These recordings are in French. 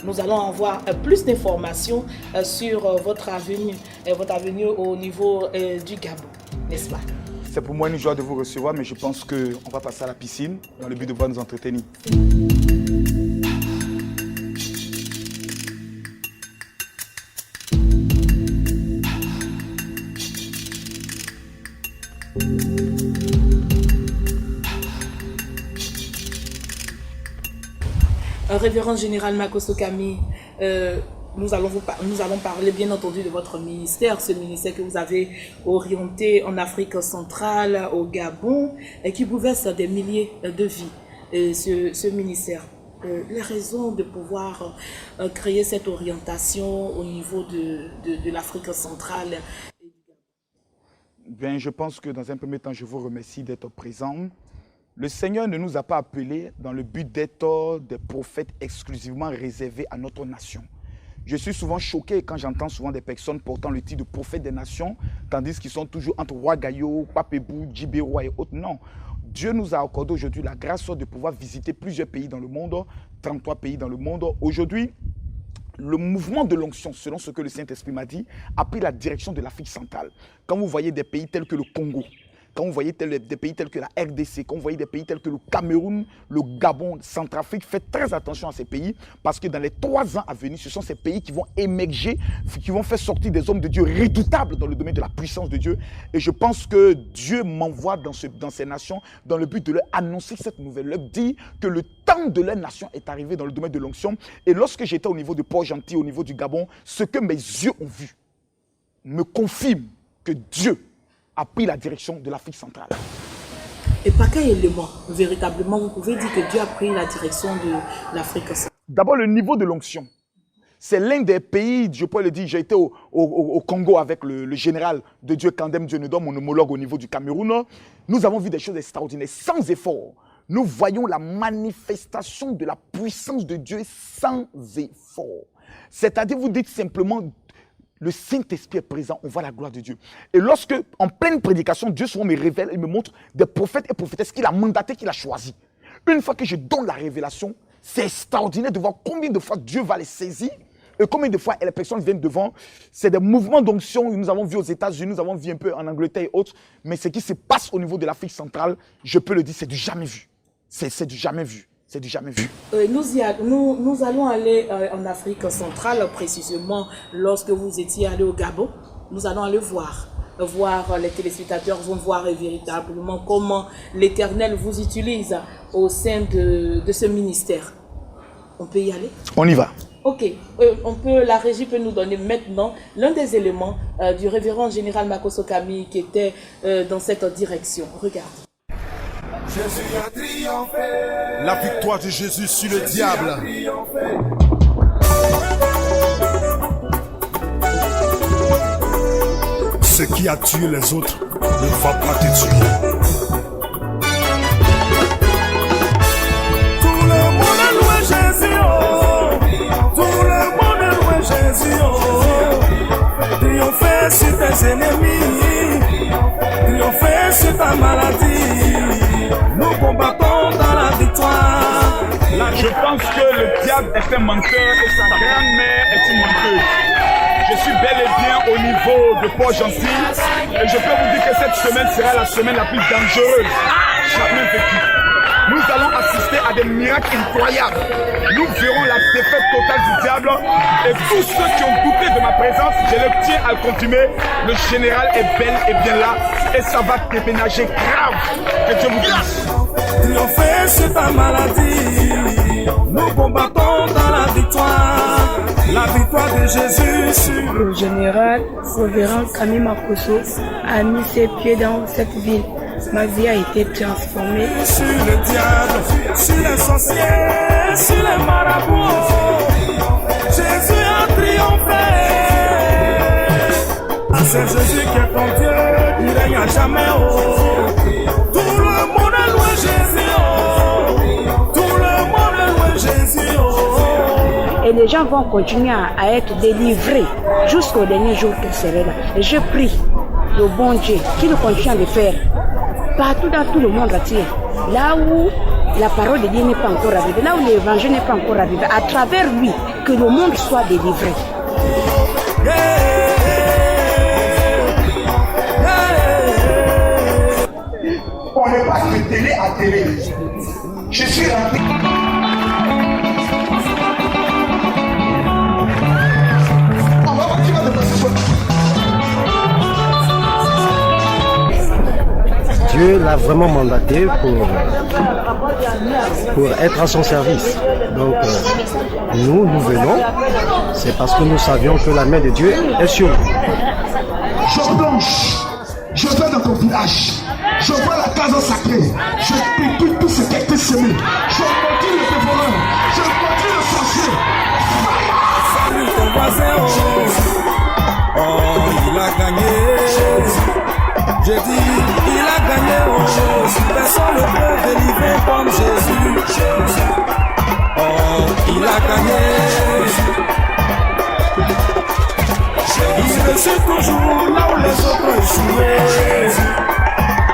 Nous allons avoir plus d'informations sur votre avenue au niveau du Gabon, n'est-ce pas? C'est pour moi une joie de vous recevoir, mais je pense qu'on va passer à la piscine dans le but de pouvoir nous entretenir. Révérend général Makosso Kami, nous allons parler bien entendu de votre ministère, ce ministère que vous avez orienté en Afrique centrale, au Gabon, et qui bouleverse des milliers de vies. Ce ministère, les raisons de pouvoir créer cette orientation au niveau de l'Afrique centrale et du Gabon. Bien, je pense que dans un premier temps, je vous remercie d'être présent. Le Seigneur ne nous a pas appelés dans le but d'être des prophètes exclusivement réservés à notre nation. Je suis souvent choqué quand j'entends souvent des personnes portant le titre de prophète des nations, tandis qu'ils sont toujours entre Ouagayo, Papebou, Djibérois et autres. Non. Dieu nous a accordé aujourd'hui la grâce de pouvoir visiter plusieurs pays dans le monde, 33 pays dans le monde. Aujourd'hui, le mouvement de l'onction, selon ce que le Saint-Esprit m'a dit, a pris la direction de l'Afrique centrale. Quand vous voyez des pays tels que le Congo, quand vous voyez des pays tels que la RDC, quand vous voyez des pays tels que le Cameroun, le Gabon, Centrafrique, faites très attention à ces pays parce que dans les 3 ans à venir, ce sont ces pays qui vont émerger, qui vont faire sortir des hommes de Dieu redoutables dans le domaine de la puissance de Dieu. Et je pense que Dieu m'envoie dans ces nations dans le but de leur annoncer cette nouvelle, leur dire que le temps de leur nation est arrivé dans le domaine de l'onction. Et lorsque j'étais au niveau de Port-Gentil, au niveau du Gabon, ce que mes yeux ont vu me confirme que Dieu a pris la direction de l'Afrique centrale. Et par quel élément, véritablement, vous pouvez dire que Dieu a pris la direction de l'Afrique centrale? D'abord, le niveau de l'onction. C'est l'un des pays, je peux le dire, j'ai été au Congo avec le général de Dieu, Kandem Dionedom, mon homologue au niveau du Cameroun. Nous avons vu des choses extraordinaires, sans effort. Nous voyons la manifestation de la puissance de Dieu sans effort. C'est-à-dire, vous dites simplement, le Saint-Esprit est présent, on voit la gloire de Dieu. Et lorsque, en pleine prédication, Dieu souvent me révèle et me montre des prophètes et prophétesses qu'il a mandatés, qu'il a choisis. Une fois que je donne la révélation, c'est extraordinaire de voir combien de fois Dieu va les saisir et combien de fois les personnes viennent devant. C'est des mouvements d'onction que nous avons vus aux États-Unis, nous avons vu un peu en Angleterre et autres. Mais ce qui se passe au niveau de l'Afrique centrale, je peux le dire, c'est du jamais vu. C'est du jamais vu. C'est du jamais vu. Nous allons aller en Afrique centrale, précisément lorsque vous étiez allé au Gabon. Nous allons aller voir les téléspectateurs vont voir véritablement comment l'Éternel vous utilise au sein de ce ministère. On peut y aller? On y va. Ok, la régie peut nous donner maintenant l'un des éléments du révérend général Makosso Kami qui était dans cette direction. Regarde. Jésus a triomphé. La victoire de Jésus sur le diable. Ce qui a tué les autres ne va pas te tuer. Tout le monde est loué Jésus, oh. Tout le monde est loué Jésus, oh. Triompher sur tes ennemis, triompher sur ta maladie. Nous combattons dans la victoire. Je pense que le diable est un menteur et sa grand-mère est une menteuse. Je suis bel et bien au niveau de Port-Gentil et je peux vous dire que cette semaine sera la semaine la plus dangereuse jamais vécue. Nous allons assister à des miracles incroyables. Nous verrons la défaite totale du diable et tous ceux qui ont douté de ma présence, je le tiens à le confirmer. Le général est bel et bien là et ça va déménager grave. Que Dieu vous bénisse. Triompher sur ta maladie. Nous combattons dans la victoire de Jésus sur le général révérend Kami Makosso a mis ses pieds dans cette ville. Ma vie a été transformée. Sur le diable, sur les sorciers, sur les marabouts, Jésus a triomphé. C'est Jésus qui est ton Dieu, il règne à jamais. Tout le monde est loué Jésus, tout le monde est loué Jésus. Et les gens vont continuer à être délivrés jusqu'au dernier jour qu'il serait là. Et je prie le bon Dieu qu'il continue à le faire partout dans tout le monde entier. Là où la parole de Dieu n'est pas encore arrivée, là où l'évangile n'est pas encore arrivé, à travers lui, que le monde soit délivré. On ne passe de télé à télé. Je suis rentré. Dieu l'a vraiment mandaté pour être à son service. Donc nous venons, c'est parce que nous savions que la main de Dieu est sur nous. Je blanche, je vais dans ton village, je vois la case sacrée, je pique tout ce qui a été semé, je continue le dévoreur, je continue le sorcier. Salut ton voisin, oh, il a gagné. J'ai dit, il a gagné, oh, personne ne peut délivrer comme Jésus. Oh, il a gagné. Il réussit toujours là où les autres ont échoué.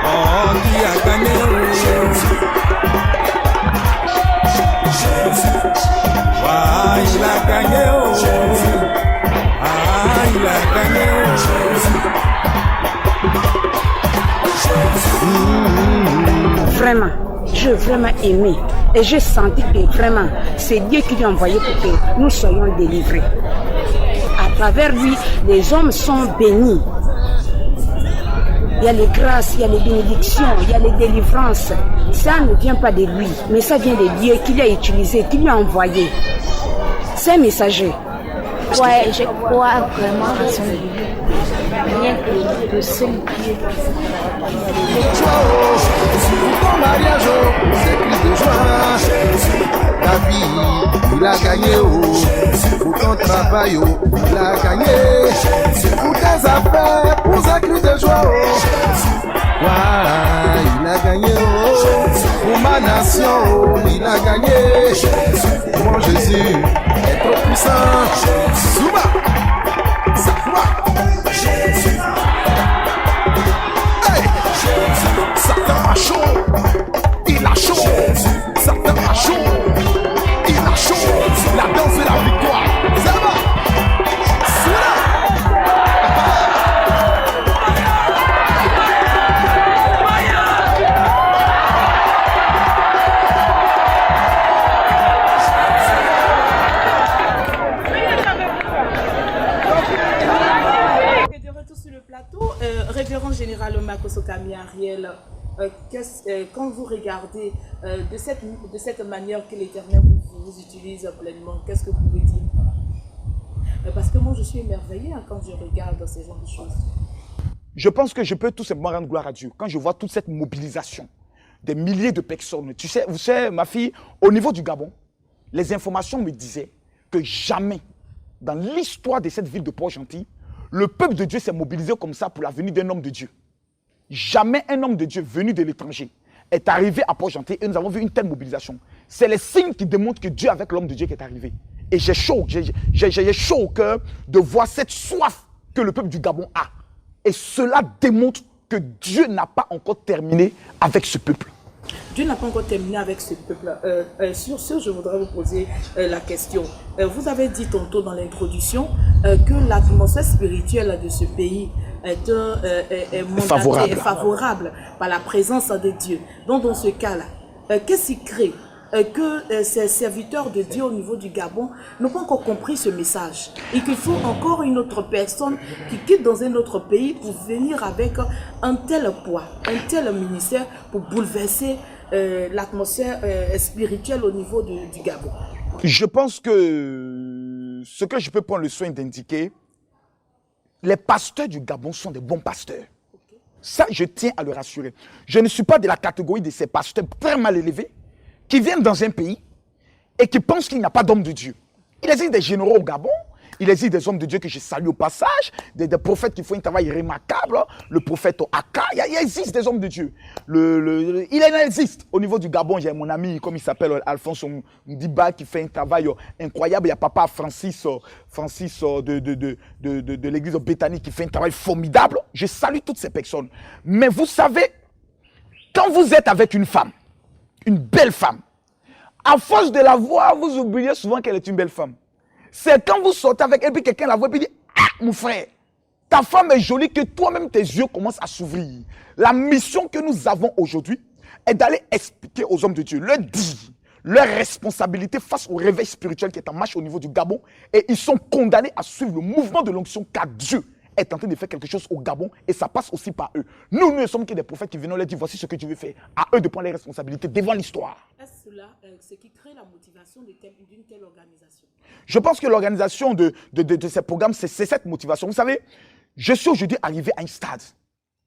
Oh, il a gagné, oh. Ah, il a gagné, oh. Ah, il a gagné, oh. Vraiment, j'ai vraiment aimé et j'ai senti que vraiment c'est Dieu qui l'a envoyé pour que nous soyons délivrés. À travers lui, les hommes sont bénis. Il y a les grâces, il y a les bénédictions, il y a les délivrances. Ça ne vient pas de lui, mais ça vient de Dieu qui l'a utilisé, qui l'a envoyé. C'est un messager. Ouais, je crois vraiment à son Dieu. Rien que le seul Dieu. Pour ton mariage, c'est cri de joie. Ta vie, il a gagné. Pour ton travail, il a gagné. Pour tes affaires, pour un cri de joie. Il a gagné. Pour ma nation, il a gagné. Mon Jésus est trop puissant. Souba. Satan a chaud, il a chaud, Satan a chaud, il a chaud, la danse et la victoire, ça va, De retour sur le plateau, révérend général Makosokami Ariel, quand vous regardez de cette manière que l'Éternel vous utilise pleinement, qu'est-ce que vous pouvez dire? Parce que moi je suis émerveillée quand je regarde ces genres de choses. Je pense que je peux tout simplement rendre gloire à Dieu quand je vois toute cette mobilisation des milliers de personnes. Tu sais, vous savez, ma fille, au niveau du Gabon, les informations me disaient que jamais dans l'histoire de cette ville de Port-Gentil, le peuple de Dieu s'est mobilisé comme ça pour la venue d'un homme de Dieu. Jamais un homme de Dieu venu de l'étranger est arrivé à Port-Gentil et nous avons vu une telle mobilisation. C'est les signes qui démontrent que Dieu avec l'homme de Dieu qui est arrivé. Et j'ai chaud au cœur de voir cette soif que le peuple du Gabon a. Et cela démontre que Dieu n'a pas encore terminé avec ce peuple. Dieu n'a pas encore terminé avec ce peuple. Sur ce, je voudrais vous poser la question. Vous avez dit tantôt dans l'introduction que l'atmosphère spirituelle de ce pays est favorable par la présence de Dieu. Donc dans ce cas-là, qu'est-ce qui crée que ces serviteurs de Dieu au niveau du Gabon n'ont pas encore compris ce message et qu'il faut encore une autre personne qui quitte dans un autre pays pour venir avec un tel poids, un tel ministère pour bouleverser l'atmosphère spirituelle au niveau du Gabon? Je pense que ce que je peux prendre le soin d'indiquer, les pasteurs du Gabon sont des bons pasteurs. Ça, je tiens à le rassurer. Je ne suis pas de la catégorie de ces pasteurs très mal élevés qui viennent dans un pays et qui pensent qu'il n'y a pas d'hommes de Dieu. Il existe des généraux au Gabon, il existe des hommes de Dieu que je salue au passage, des prophètes qui font un travail remarquable, le prophète Aka, il existe des hommes de Dieu. Il en existe. Au niveau du Gabon, j'ai mon ami, comme il s'appelle, Alphonse Ndiba, qui fait un travail incroyable. Il y a papa Francis de l'église de Béthanie qui fait un travail formidable. Je salue toutes ces personnes. Mais vous savez, quand vous êtes avec une femme, une belle femme. À force de la voir, vous oubliez souvent qu'elle est une belle femme. C'est quand vous sortez avec elle, puis quelqu'un la voit, puis dit « Ah, mon frère, ta femme est jolie, que toi-même tes yeux commencent à s'ouvrir. » La mission que nous avons aujourd'hui est d'aller expliquer aux hommes de Dieu, leur dire leur responsabilité face au réveil spirituel qui est en marche au niveau du Gabon. Et ils sont condamnés à suivre le mouvement de l'onction, car Dieu est en train de faire quelque chose au Gabon et ça passe aussi par eux. Nous ne sommes que des prophètes qui viennent leur dire voici ce que tu veux faire. À eux de prendre les responsabilités devant l'histoire. Est-ce cela ce qui crée la motivation d'une telle organisation? Je pense que l'organisation de ces programmes, c'est cette motivation. Vous savez, je suis aujourd'hui arrivé à un stade.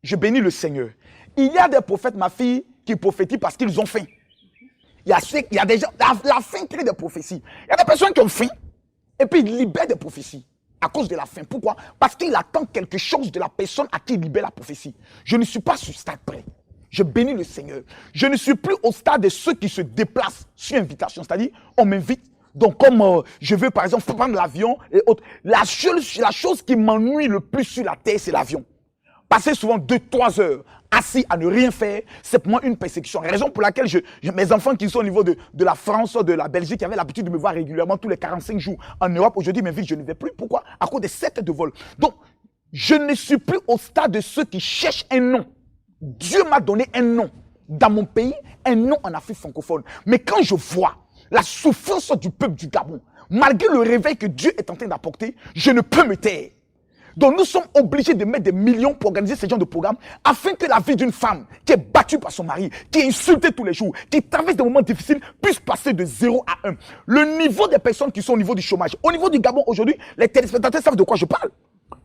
Je bénis le Seigneur. Il y a des prophètes, ma fille, qui prophétisent parce qu'ils ont faim. Il y a des gens, la faim crée des prophéties. Il y a des personnes qui ont faim et puis ils libèrent des prophéties. À cause de la faim. Pourquoi? Parce qu'il attend quelque chose de la personne à qui il libère la prophétie. Je ne suis pas sur ce stade près. Je bénis le Seigneur. Je ne suis plus au stade de ceux qui se déplacent sur invitation. C'est-à-dire, on m'invite. Donc, comme je veux, par exemple, prendre l'avion et autres. La chose qui m'ennuie le plus sur la terre, c'est l'avion. Passer souvent 2-3 heures assis à ne rien faire, c'est pour moi une persécution. Raison pour laquelle mes enfants qui sont au niveau de la France, de la Belgique, qui avaient l'habitude de me voir régulièrement tous les 45 jours en Europe, aujourd'hui m'invitent, je ne vais plus. Pourquoi? À cause des 7 heures de vol. Donc, je ne suis plus au stade de ceux qui cherchent un nom. Dieu m'a donné un nom dans mon pays, un nom en Afrique francophone. Mais quand je vois la souffrance du peuple du Gabon, malgré le réveil que Dieu est en train d'apporter, je ne peux me taire. Donc nous sommes obligés de mettre des millions pour organiser ce genre de programme afin que la vie d'une femme qui est battue par son mari, qui est insultée tous les jours, qui traverse des moments difficiles, puisse passer de 0 à 1. Le niveau des personnes qui sont au niveau du chômage, au niveau du Gabon aujourd'hui, les téléspectateurs savent de quoi je parle.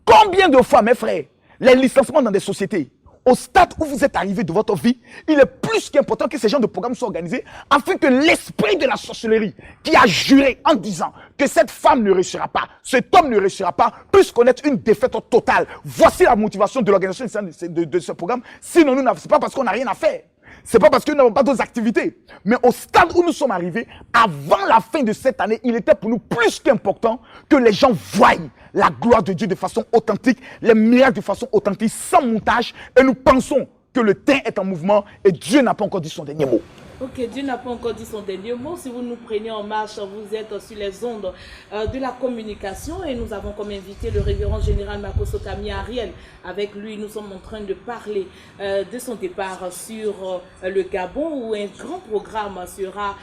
Combien de fois, mes frères, les licenciements dans des sociétés, au stade où vous êtes arrivé de votre vie, il est plus qu'important que ces genres de programmes soient organisés afin que l'esprit de la sorcellerie qui a juré en disant que cette femme ne réussira pas, cet homme ne réussira pas, puisse connaître une défaite totale. Voici la motivation de l'organisation de ce programme. Sinon, ce n'est pas parce qu'on n'a rien à faire. C'est pas parce que nous n'avons pas d'autres activités. Mais au stade où nous sommes arrivés, avant la fin de cette année, il était pour nous plus qu'important que les gens voient la gloire de Dieu de façon authentique, les miracles de façon authentique, sans montage. Et nous pensons que le temps est en mouvement et Dieu n'a pas encore dit son dernier mot. Ok, Dieu n'a pas encore dit son dernier mot. Si vous nous prenez en marche, vous êtes sur les ondes de la communication et nous avons comme invité le révérend général Makosso Kami Ariel. Avec lui, nous sommes en train de parler de son départ sur le Gabon où un grand programme sera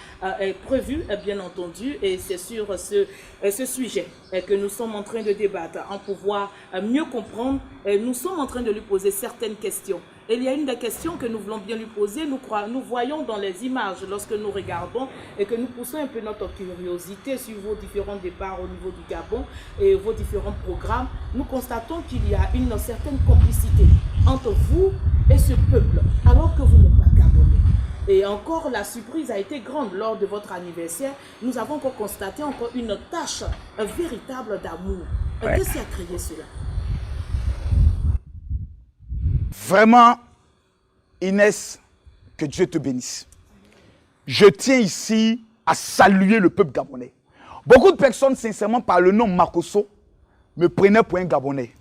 prévu, bien entendu, et c'est sur ce sujet que nous sommes en train de débattre, en pouvoir mieux comprendre. Nous sommes en train de lui poser certaines questions. Et il y a une des questions que nous voulons bien lui poser. Nous voyons dans les images, lorsque nous regardons et que nous poussons un peu notre curiosité sur vos différents départs au niveau du Gabon et vos différents programmes, nous constatons qu'il y a une certaine complicité entre vous et ce peuple, alors que vous n'êtes pas Gabonais. Et encore, la surprise a été grande lors de votre anniversaire. Nous avons encore constaté encore une tâche véritable d'amour. Qu'est-ce qui a créé cela? Vraiment, Inès, que Dieu te bénisse. Je tiens ici à saluer le peuple gabonais. Beaucoup de personnes, sincèrement, par le nom Makosso, me prenaient pour un Gabonais.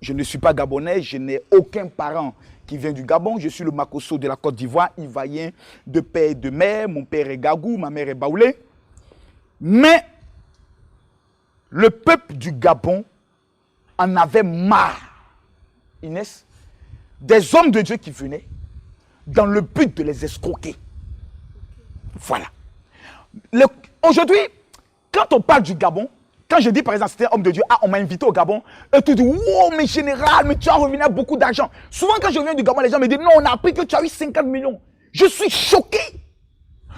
Je ne suis pas Gabonais, je n'ai aucun parent qui vient du Gabon. Je suis le Makosso de la Côte d'Ivoire, ivoirien de père et de mère. Mon père est Gagou, ma mère est Baoulé. Mais le peuple du Gabon en avait marre, Inès, des hommes de Dieu qui venaient dans le but de les escroquer. Voilà. Aujourd'hui, quand on parle du Gabon, quand je dis par exemple, c'était un homme de Dieu, ah, on m'a invité au Gabon, et tu dis, wow, mais général, mais tu as revenu à beaucoup d'argent. Souvent, quand je viens du Gabon, les gens me disent, non, on a appris que tu as eu 50 millions. Je suis choqué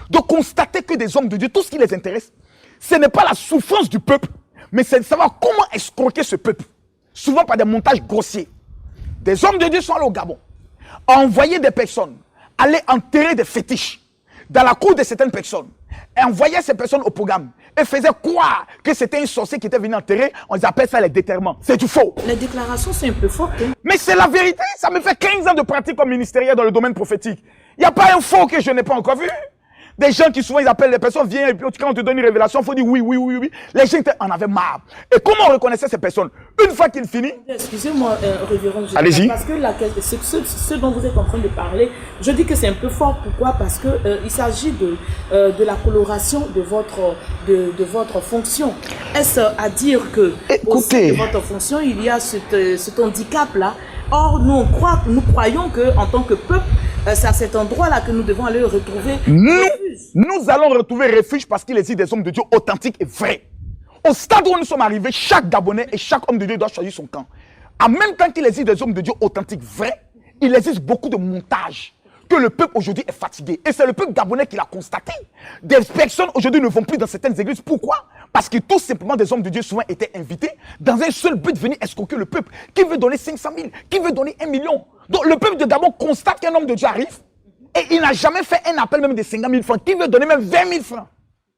de constater que des hommes de Dieu, tout ce qui les intéresse, ce n'est pas la souffrance du peuple, mais c'est de savoir comment escroquer ce peuple. Souvent par des montages grossiers. Des hommes de Dieu sont allés au Gabon, ont envoyé des personnes, aller enterrer des fétiches dans la cour de certaines personnes, et envoyaient ces personnes au programme, et faisaient croire que c'était un sorcier qui était venu enterrer, on les appelle ça les déterrements. C'est du faux. Les déclarations sont un peu fortes. Hein? Mais c'est la vérité, ça me fait 15 ans de pratique comme ministériel dans le domaine prophétique. Il n'y a pas un faux que je n'ai pas encore vu. Des gens qui souvent ils appellent les personnes, viennent et puis quand on te donne une révélation, il faut dire oui, oui, oui, oui. Les gens en avaient marre. Et comment on reconnaissait ces personnes? Une fois qu'il finit. Excusez-moi, révérend. Allez-y. Parce que ce dont vous êtes en train de parler, je dis que c'est un peu fort. Pourquoi? Parce que il s'agit de la coloration de votre fonction. Est-ce à dire que au sein de votre fonction, il y a cet handicap-là? Or, nous croyons qu'en tant que peuple, c'est à cet endroit-là que nous devons aller retrouver refuge. Nous allons retrouver refuge parce qu'il existe des hommes de Dieu authentiques et vrais. Au stade où nous sommes arrivés, chaque Gabonais et chaque homme de Dieu doit choisir son camp. En même temps qu'il existe des hommes de Dieu authentiques vrais, il existe beaucoup de montages. Que le peuple aujourd'hui est fatigué. Et c'est le peuple gabonais qui l'a constaté. Des personnes aujourd'hui ne vont plus dans certaines églises. Pourquoi? Parce que tout simplement des hommes de Dieu souvent étaient invités dans un seul but de venir escroquer le peuple. Qui veut donner 500 000? Qui veut donner 1 million? Donc le peuple de Gabon constate qu'un homme de Dieu arrive et il n'a jamais fait un appel même de 50 000 francs. Qui veut donner même 20 000 francs?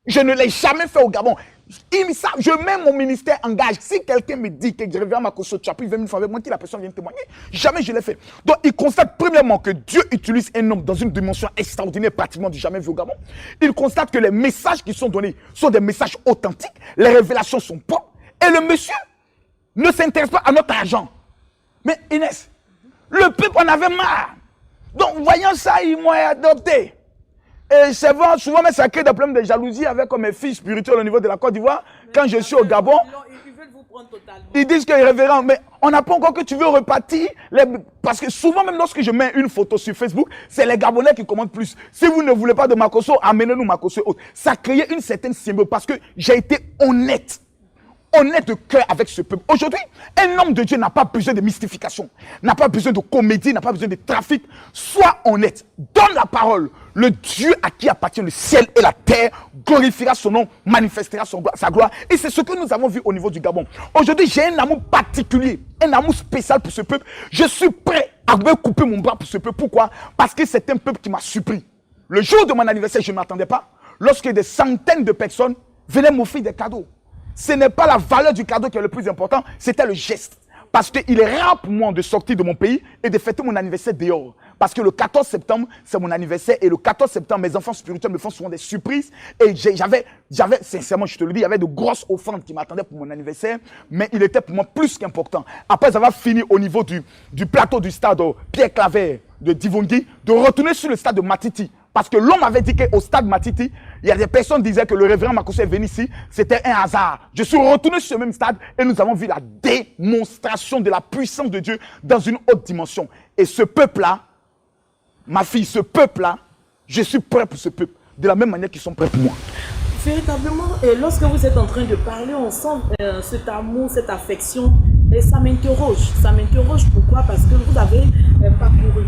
Je ne l'ai jamais fait au Gabon. Je mets mon ministère en gage. Si quelqu'un me dit que je reviens à Makosso, tu as pris 20 000 francs avec moi, que la personne vient témoigner, jamais je l'ai fait. Donc il constate premièrement que Dieu utilise un homme dans une dimension extraordinaire, pratiquement du jamais vu au Gabon. Il constate que les messages qui sont donnés sont des messages authentiques, les révélations sont propres, et le monsieur ne s'intéresse pas à notre argent. Mais Inès, le peuple en avait marre. Donc voyant ça, ils m'ont adopté. Et c'est vrai, souvent, mais ça crée des problèmes de jalousie avec mes filles spirituelles au niveau de la Côte d'Ivoire. Quand je suis au Gabon, ils disent que révérend, mais on n'a pas encore que tu veux repartir. Parce que souvent, même lorsque je mets une photo sur Facebook, c'est les Gabonais qui commandent plus. Si vous ne voulez pas de Makosso, amenez-nous Makosso et autres. Ça crée une certaine symbiose parce que j'ai été honnête. Honnête de cœur avec ce peuple. Aujourd'hui, un homme de Dieu n'a pas besoin de mystification, n'a pas besoin de comédie, n'a pas besoin de trafic. Sois honnête, donne la parole. Le Dieu à qui appartient le ciel et la terre glorifiera son nom, manifestera sa gloire. Et c'est ce que nous avons vu au niveau du Gabon. Aujourd'hui, j'ai un amour particulier, un amour spécial pour ce peuple. Je suis prêt à me couper mon bras pour ce peuple. Pourquoi? Parce que c'est un peuple qui m'a surpris. Le jour de mon anniversaire, je ne m'attendais pas. Lorsque des centaines de personnes venaient m'offrir des cadeaux. Ce n'est pas la valeur du cadeau qui est le plus important, c'était le geste. Parce qu'il est rare pour moi de sortir de mon pays et de fêter mon anniversaire dehors. Parce que le 14 septembre, c'est mon anniversaire. Et le 14 septembre, mes enfants spirituels me font souvent des surprises. Et j'avais, sincèrement, je te le dis, il y avait de grosses offrandes qui m'attendaient pour mon anniversaire. Mais il était pour moi plus qu'important. Après avoir fini au niveau du plateau du stade Pierre Claver de Divongui, de retourner sur le stade de Matiti. Parce que l'homme avait dit qu'au stade Matiti, il y a des personnes qui disaient que le révérend Makosso est venu ici. C'était un hasard. Je suis retourné sur ce même stade et nous avons vu la démonstration de la puissance de Dieu dans une haute dimension. Et ce peuple-là, ma fille, ce peuple-là, je suis prêt pour ce peuple. De la même manière qu'ils sont prêts pour moi. Véritablement, lorsque vous êtes en train de parler, on sent cet amour, cette affection. Et ça m'interroge. Ça m'interroge pourquoi? Parce que vous avez parcouru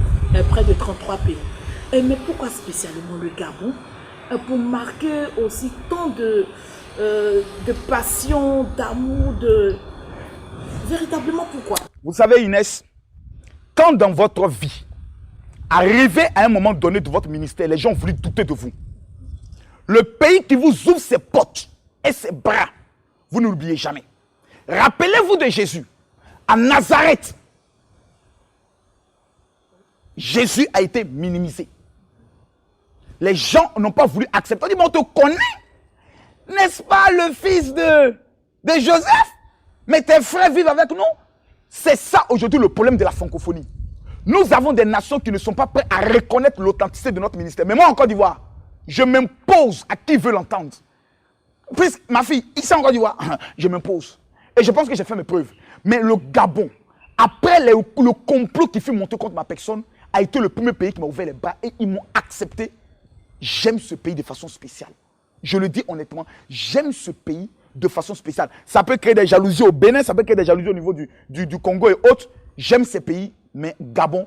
près de 33 pays. Mais pourquoi spécialement le Gabon? Pour marquer aussi tant de passion, d'amour, Véritablement pourquoi? Vous savez Inès, quand dans votre vie, arrivé à un moment donné de votre ministère, les gens ont voulu douter de vous. Le pays qui vous ouvre ses portes et ses bras, vous ne l'oubliez jamais. Rappelez-vous de Jésus. À Nazareth, Jésus a été minimisé. Les gens n'ont pas voulu accepter. On dit, mais on te connaît. N'est-ce pas le fils de Joseph? Mais tes frères vivent avec nous. C'est ça aujourd'hui le problème de la francophonie. Nous avons des nations qui ne sont pas prêtes à reconnaître l'authenticité de notre ministère. Mais moi, en Côte d'Ivoire, je m'impose à qui veut l'entendre. Puisque ma fille, ici en Côte d'Ivoire, je m'impose. Et je pense que j'ai fait mes preuves. Mais le Gabon, après le complot qui fut monté contre ma personne, a été le premier pays qui m'a ouvert les bras et ils m'ont accepté. J'aime ce pays de façon spéciale. Je le dis honnêtement, j'aime ce pays de façon spéciale. Ça peut créer des jalousies au Bénin, ça peut créer des jalousies au niveau du Congo et autres. J'aime ces pays, mais Gabon,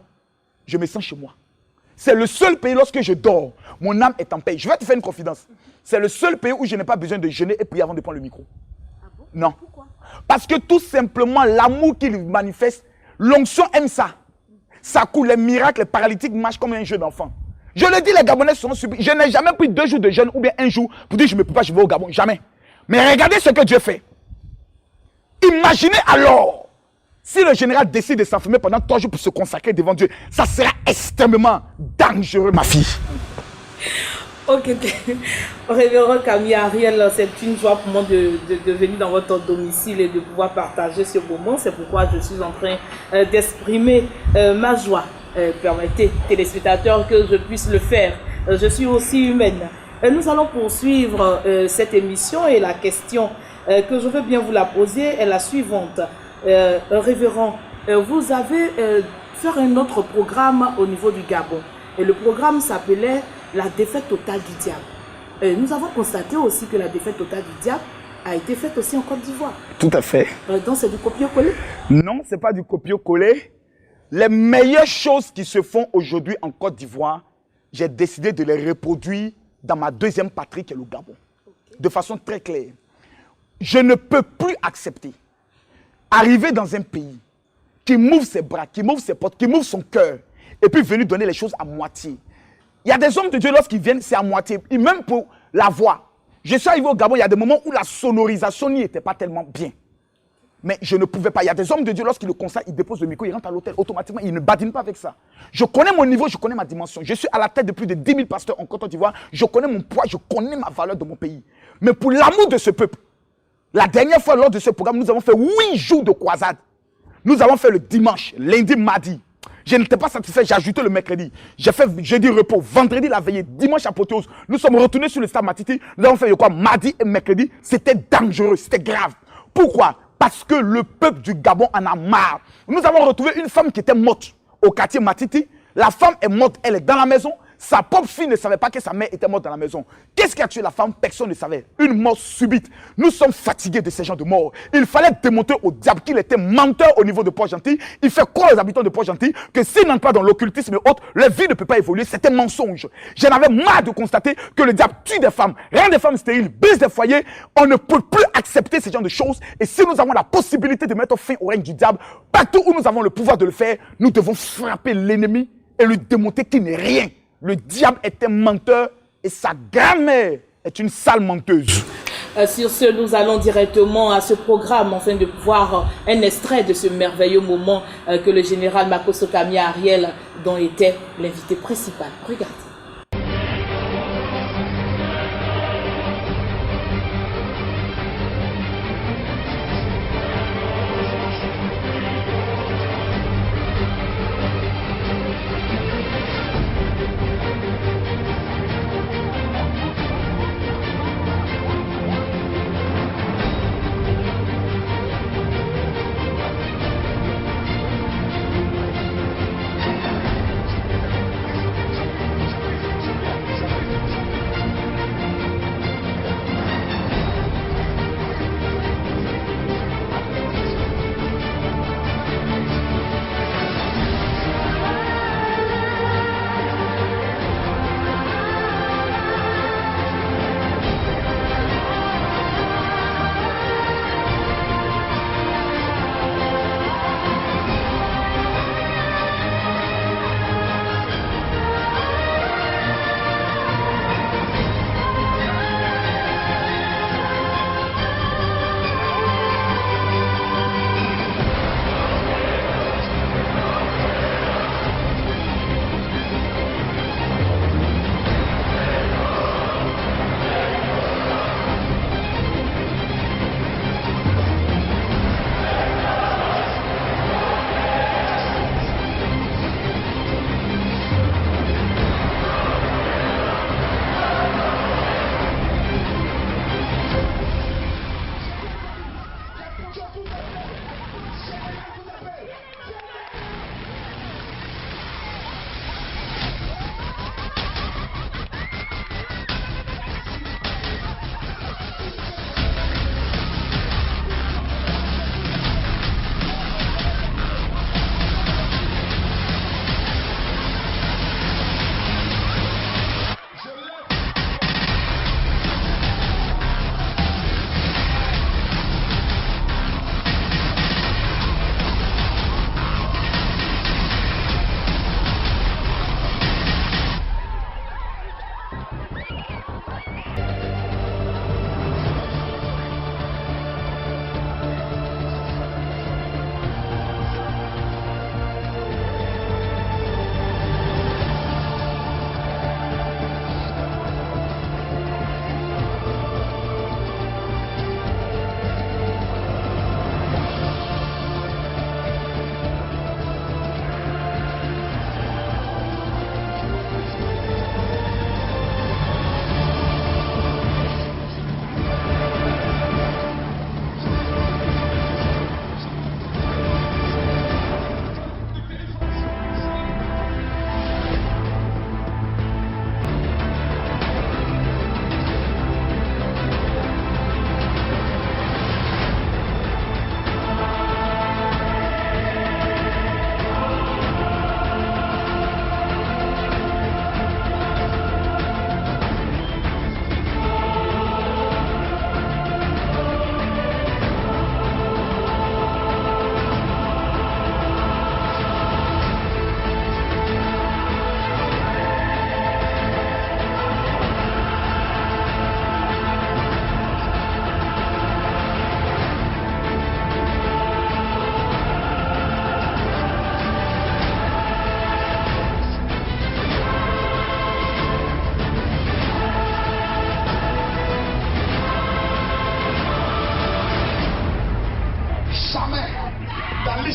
je me sens chez moi. C'est le seul pays, lorsque je dors, mon âme est en paix. Je vais te faire une confidence. C'est le seul pays où je n'ai pas besoin de jeûner et prier avant de prendre le micro. Ah bon? Non. Pourquoi? Parce que tout simplement, l'amour qu'il manifeste, l'onction aime ça. Ça coule, les miracles, les paralytiques marchent comme un jeu d'enfant. Je le dis, les Gabonais sont surpris. Je n'ai jamais pris 2 jours de jeûne ou bien 1 jour pour dire je ne peux pas, je vais au Gabon. Jamais. Mais regardez ce que Dieu fait. Imaginez alors, si le général décide de s'enfermer pendant 3 jours pour se consacrer devant Dieu, ça sera extrêmement dangereux, ma fille. Ok, Révérend Camille Ariel, c'est une joie pour moi de venir dans votre domicile et de pouvoir partager ce moment. C'est pourquoi je suis en train d'exprimer ma joie. Permettez, téléspectateurs, que je puisse le faire. Je suis aussi humaine. Nous allons poursuivre cette émission et la question que je veux bien vous la poser est la suivante. Révérend, vous avez fait un autre programme au niveau du Gabon. Et le programme s'appelait la défaite totale du diable. Nous avons constaté aussi que la défaite totale du diable a été faite aussi en Côte d'Ivoire. Tout à fait. Donc c'est du copier-coller? Non, ce n'est pas du copier-coller. Les meilleures choses qui se font aujourd'hui en Côte d'Ivoire, j'ai décidé de les reproduire dans ma deuxième patrie qui est le Gabon. De façon très claire. Je ne peux plus accepter arriver dans un pays qui m'ouvre ses bras, qui m'ouvre ses portes, qui m'ouvre son cœur et puis venir donner les choses à moitié. Il y a des hommes de Dieu, lorsqu'ils viennent, c'est à moitié. Et même pour la voix. Je suis arrivé au Gabon, il y a des moments où la sonorisation n'y était pas tellement bien. Mais je ne pouvais pas. Il y a des hommes de Dieu, lorsqu'ils le constatent, ils déposent le micro, ils rentrent à l'hôtel. Automatiquement, ils ne badinent pas avec ça. Je connais mon niveau, je connais ma dimension. Je suis à la tête de plus de 10 000 pasteurs en Côte d'Ivoire. Je connais mon poids, je connais ma valeur de mon pays. Mais pour l'amour de ce peuple, la dernière fois, lors de ce programme, nous avons fait 8 jours de croisade. Nous avons fait le dimanche, lundi, mardi. Je n'étais pas satisfait, j'ai ajouté le mercredi. J'ai fait jeudi repos, vendredi la veillée, dimanche apothéose. Nous sommes retournés sur le stade Matiti. Nous avons fait quoi? Mardi et mercredi. C'était dangereux, c'était grave. Pourquoi? Parce que le peuple du Gabon en a marre. Nous avons retrouvé une femme qui était morte au quartier Matiti. La femme est morte, elle est dans la maison. Sa propre fille ne savait pas que sa mère était morte dans la maison. Qu'est-ce qui a tué la femme? Personne ne savait. Une mort subite. Nous sommes fatigués de ces gens de mort. Il fallait démontrer au diable qu'il était menteur au niveau de Port-Gentil. Il fait croire aux habitants de Port-Gentil que s'ils n'entrent pas dans l'occultisme et autres, leur vie ne peut pas évoluer. C'est un mensonge. J'en avais marre de constater que le diable tue des femmes, rend des femmes stériles, brise des foyers. On ne peut plus accepter ce genre de choses. Et si nous avons la possibilité de mettre fin au règne du diable, partout où nous avons le pouvoir de le faire, nous devons frapper l'ennemi et lui démontrer qu'il n'est rien. Le diable est un menteur et sa grand-mère est une sale menteuse. Sur ce, nous allons directement à ce programme afin de voir un extrait de ce merveilleux moment que le général Makosso Camille Ariel, dont était l'invité principal. Regardez.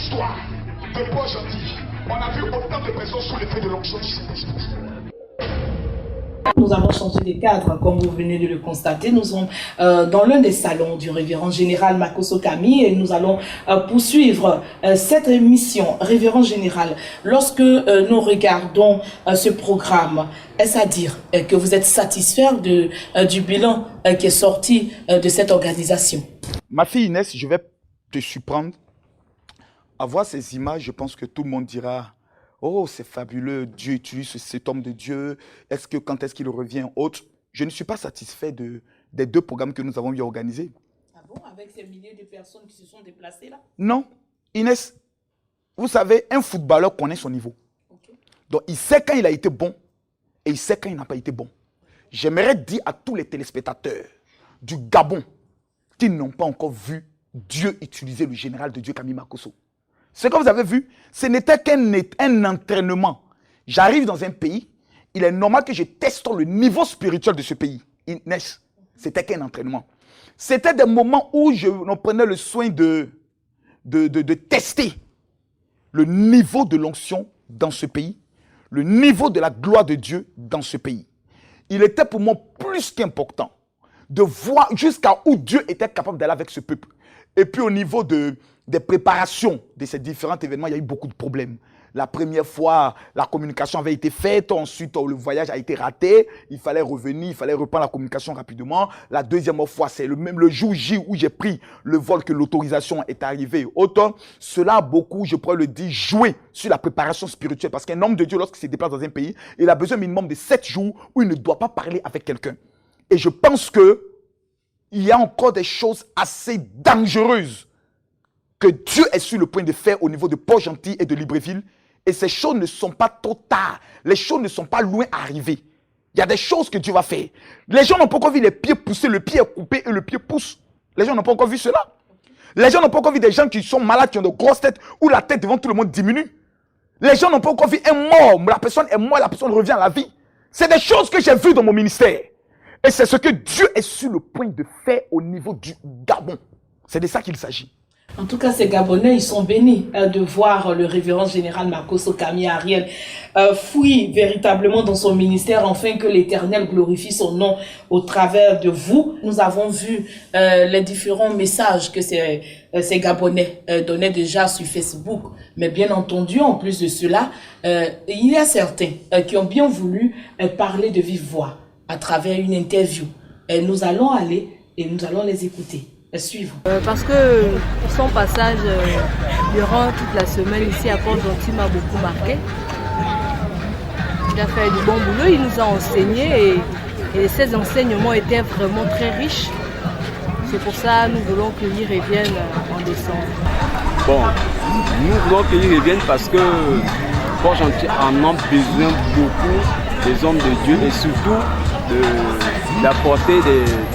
l'histoire de Port-Gentil, on a vu autant de personnes sous l'effet de l'onction du Saint-Esprit. Nous avons changé de cadre, comme vous venez de le constater. Nous sommes dans l'un des salons du révérend général Makosso Camille et nous allons poursuivre cette émission. Révérend général, lorsque nous regardons ce programme, est-ce à dire que vous êtes satisfait du bilan qui est sorti de cette organisation? Ma fille Inès, je vais te surprendre. À voir ces images, je pense que tout le monde dira: oh, c'est fabuleux, Dieu utilise cet homme de Dieu. Quand est-ce qu'il revient autre? Je ne suis pas satisfait des 2 programmes que nous avons eu à organiser. Ah bon, avec ces milliers de personnes qui se sont déplacées là? Non. Inès, vous savez, un footballeur connaît son niveau. Okay. Donc, il sait quand il a été bon et il sait quand il n'a pas été bon. J'aimerais dire à tous les téléspectateurs du Gabon qui n'ont pas encore vu Dieu utiliser le général de Dieu Camille Makosso. Ce que vous avez vu, ce n'était qu'un entraînement. J'arrive dans un pays, il est normal que je teste le niveau spirituel de ce pays. Inès, c'était qu'un entraînement. C'était des moments où on prenait le soin de tester le niveau de l'onction dans ce pays, le niveau de la gloire de Dieu dans ce pays. Il était pour moi plus qu'important de voir jusqu'à où Dieu était capable d'aller avec ce peuple. Et puis au niveau des préparations de ces différents événements, il y a eu beaucoup de problèmes. La première fois, la communication avait été faite. Ensuite, le voyage a été raté. Il fallait revenir, il fallait reprendre la communication rapidement. La deuxième fois, c'est le jour J où j'ai pris le vol que l'autorisation est arrivée. Autant, cela a beaucoup, je pourrais le dire, joué sur la préparation spirituelle. Parce qu'un homme de Dieu, lorsqu'il se déplace dans un pays, il a besoin minimum de 7 jours où il ne doit pas parler avec quelqu'un. Et je pense qu'il y a encore des choses assez dangereuses que Dieu est sur le point de faire au niveau de Port-Gentil et de Libreville. Et ces choses ne sont pas trop tard. Les choses ne sont pas loin à arriver. Il y a des choses que Dieu va faire. Les gens n'ont pas encore vu les pieds pousser, le pied est coupé et le pied pousse. Les gens n'ont pas encore vu cela. Les gens n'ont pas encore vu des gens qui sont malades, qui ont de grosses têtes, où la tête devant tout le monde diminue. Les gens n'ont pas encore vu un mort, la personne est morte, la personne revient à la vie. C'est des choses que j'ai vues dans mon ministère. Et c'est ce que Dieu est sur le point de faire au niveau du Gabon. C'est de ça qu'il s'agit. En tout cas, ces Gabonais, ils sont bénis de voir le révérend général Makosso Camille Ariel fouiller véritablement dans son ministère, afin que l'Éternel glorifie son nom au travers de vous. Nous avons vu les différents messages que ces Gabonais donnaient déjà sur Facebook. Mais bien entendu, en plus de cela, il y a certains qui ont bien voulu parler de vive voix à travers une interview. Nous allons aller et nous allons les écouter. Suivre. Parce que son passage durant toute la semaine ici à Port-Gentil m'a beaucoup marqué. Il a fait du bon boulot, il nous a enseigné et ses enseignements étaient vraiment très riches. C'est pour ça que nous voulons qu'il revienne en décembre. Bon, nous voulons qu'il revienne parce que Port-Gentil en a besoin beaucoup des hommes de Dieu et surtout d'apporter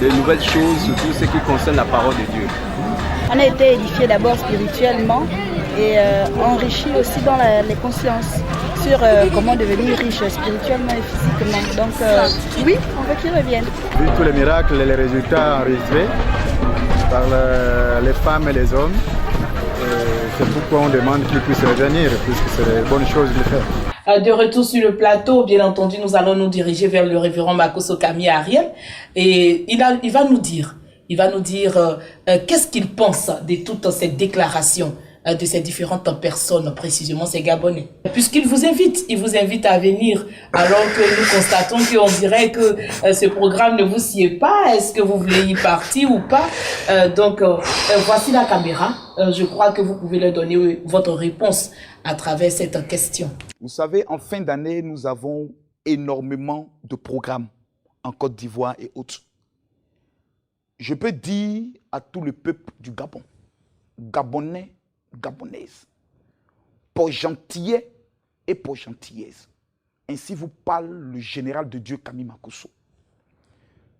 de nouvelles choses, surtout ce qui concerne la parole de Dieu. On a été édifiés d'abord spirituellement et enrichis aussi dans les consciences sur comment devenir riche spirituellement et physiquement. Donc oui, on veut qu'ils reviennent. Vu tous les miracles et les résultats enregistrés par les femmes et les hommes, c'est pourquoi on demande qu'ils puissent revenir, puisque c'est des bonnes choses de le faire. De retour sur le plateau, bien entendu, nous allons nous diriger vers le révérend Makosso Camille Ariel et il va nous dire qu'est-ce qu'il pense de toutes ces déclarations de ces différentes personnes, précisément ces Gabonais. Puisqu'il vous invite à venir, alors que nous constatons qu'on dirait que ce programme ne vous sied pas. Est-ce que vous voulez y partir ou pas? Donc, voici la caméra. Je crois que vous pouvez leur donner votre réponse à travers cette question. Vous savez, en fin d'année, nous avons énormément de programmes en Côte d'Ivoire et autres. Je peux dire à tout le peuple du Gabon, Gabonais, Gabonaises, Port-Gentilais et Port-Gentillaises. Ainsi vous parle le général de Dieu Camille Makosso.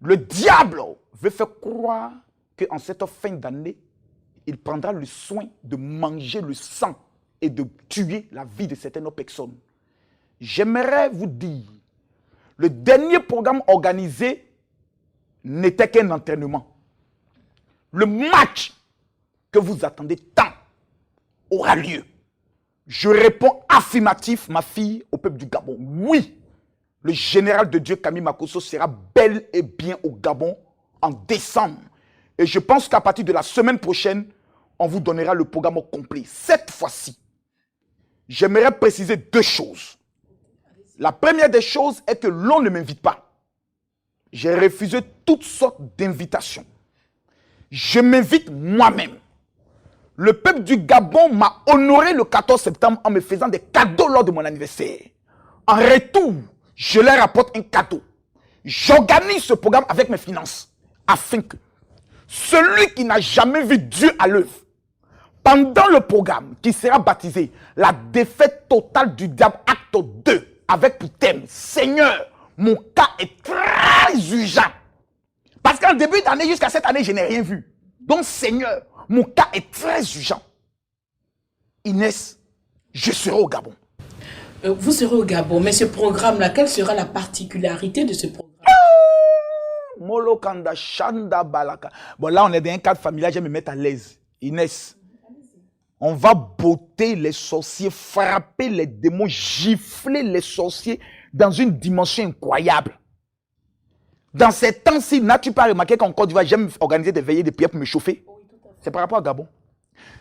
Le diable veut faire croire qu'en cette fin d'année, il prendra le soin de manger le sang et de tuer la vie de certaines personnes. J'aimerais vous dire, le dernier programme organisé n'était qu'un entraînement. Le match que vous attendez tant aura lieu. Je réponds affirmatif, ma fille, au peuple du Gabon. Oui, le général de Dieu Camille Makosso sera bel et bien au Gabon en décembre. Et je pense qu'à partir de la semaine prochaine, on vous donnera le programme au complet. Cette fois-ci, j'aimerais préciser 2 choses. La première des choses est que l'on ne m'invite pas. J'ai refusé toutes sortes d'invitations. Je m'invite moi-même. Le peuple du Gabon m'a honoré le 14 septembre en me faisant des cadeaux lors de mon anniversaire. En retour, je leur apporte un cadeau. J'organise ce programme avec mes finances afin que celui qui n'a jamais vu Dieu à l'œuvre, pendant le programme qui sera baptisé la défaite totale du diable acte 2 avec pour thème Seigneur, mon cas est très urgent. Parce qu'en début d'année jusqu'à cette année, je n'ai rien vu. Donc Seigneur, mon cas est très urgent. Inès, je serai au Gabon. Vous serez au Gabon, mais ce programme-là, quelle sera la particularité de ce programme? Molokanda, Shanda, Balaka. Bon, là, on est dans un cadre familial, je vais me mettre à l'aise. Inès, on va botter les sorciers, frapper les démons, gifler les sorciers dans une dimension incroyable. Dans ces temps-ci, n'as-tu pas remarqué qu'en Côte d'Ivoire, j'aime organiser des veillées de prière pour me chauffer? C'est par rapport au Gabon.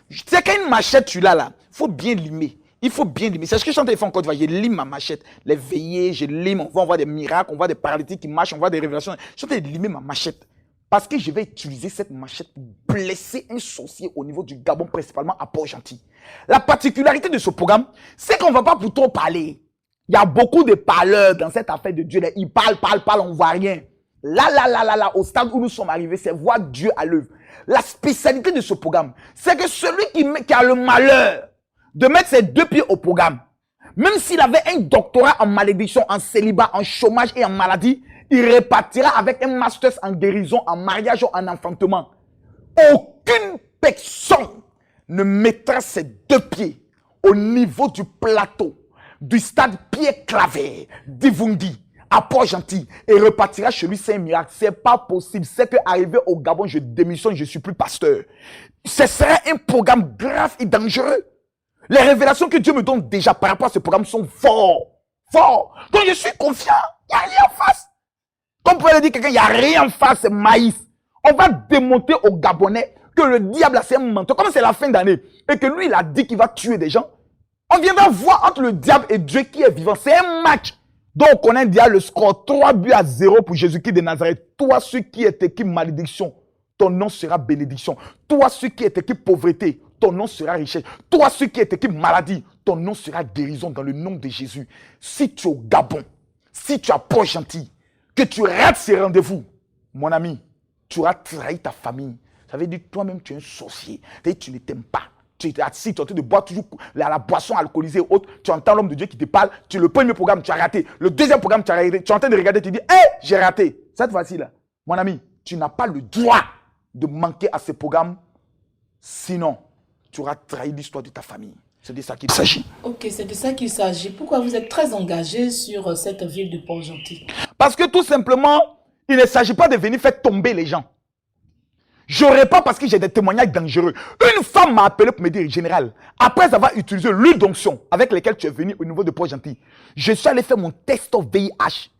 Tu sais qu'une machette, tu l'as là, il faut bien limer. Il faut bien limer. C'est ce que je suis en train de faire en Côte d'Ivoire. Je lime ma machette. Les veillées, je lime. On va voir des miracles, on voit des paralytiques qui marchent, on voit des révélations. Je suis en train de limer ma machette. Parce que je vais utiliser cette machette pour blesser un sorcier au niveau du Gabon, principalement à Port-Gentil. La particularité de ce programme, c'est qu'on ne va pas pour trop parler. Il y a beaucoup de parleurs dans cette affaire de Dieu. Ils parlent, on ne voit rien. Là, au stade où nous sommes arrivés, c'est voir Dieu à l'œuvre. La spécialité de ce programme, c'est que celui qui a le malheur de mettre ses 2 pieds au programme, même s'il avait un doctorat en malédiction, en célibat, en chômage et en maladie, il repartira avec un master en guérison, en mariage ou en enfantement. Aucune personne ne mettra ses 2 pieds au niveau du plateau, du stade Pierre Claver, d'Ivundi, à Port-Gentil, et repartira chez lui, c'est un miracle. C'est pas possible. C'est qu'arrivé au Gabon, je démissionne, je suis plus pasteur. Ce serait un programme grave et dangereux. Les révélations que Dieu me donne déjà par rapport à ce programme sont forts. Donc je suis confiant. Il n'y a rien en face. Comme vous pouvez dire quelqu'un, il n'y a rien en face, c'est maïs. On va démontrer aux Gabonais que le diable, c'est un menteur. Comme c'est la fin d'année et que lui, il a dit qu'il va tuer des gens, on viendra voir entre le diable et Dieu qui est vivant. C'est un match. Donc, on connaît déjà le score 3-0 pour Jésus-Christ de Nazareth. Toi, ceux qui est équipe malédiction, ton nom sera bénédiction. Toi, ceux qui est équipe pauvreté, ton nom sera richesse. Toi, ceux qui est équipe maladie, ton nom sera guérison dans le nom de Jésus. Si tu es au Gabon, si tu as Port-Gentil, que tu rates ces rendez-vous, mon ami, tu auras trahi ta famille. Ça veut dire que toi-même, tu es un sorcier. Tu ne t'aimes pas. Tu es assis, tu es en train de boire toujours la boisson alcoolisée ou autre. Tu entends l'homme de Dieu qui te parle. Le premier programme, tu as raté. Le deuxième programme, tu as raté. Tu es en train de regarder, tu dis, hé, j'ai raté. Cette fois-ci-là, mon ami, tu n'as pas le droit de manquer à ce programme. Sinon, tu auras trahi l'histoire de ta famille. C'est de ça qu'il s'agit. Ok, c'est de ça qu'il s'agit. Pourquoi vous êtes très engagé sur cette ville de Port-Gentil? Parce que tout simplement, il ne s'agit pas de venir faire tomber les gens. Je réponds parce que j'ai des témoignages dangereux. Une femme m'a appelé pour me dire, général, après avoir utilisé l'huile d'onction avec laquelle tu es venu au niveau de Port-Gentil, je suis allé faire mon test au VIH.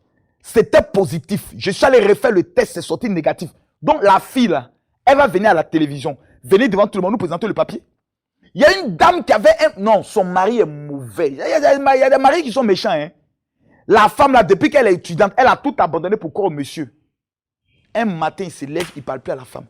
C'était positif. Je suis allé refaire le test, c'est sorti négatif. Donc la fille, là, elle va venir à la télévision, venir devant tout le monde nous présenter le papier. Il y a une dame qui avait un... Non, son mari est mauvais. Il y a des maris qui sont méchants. Hein. La femme, là, depuis qu'elle est étudiante, elle a tout abandonné pour croire au monsieur. Un matin, il se lève, il ne parle plus à la femme.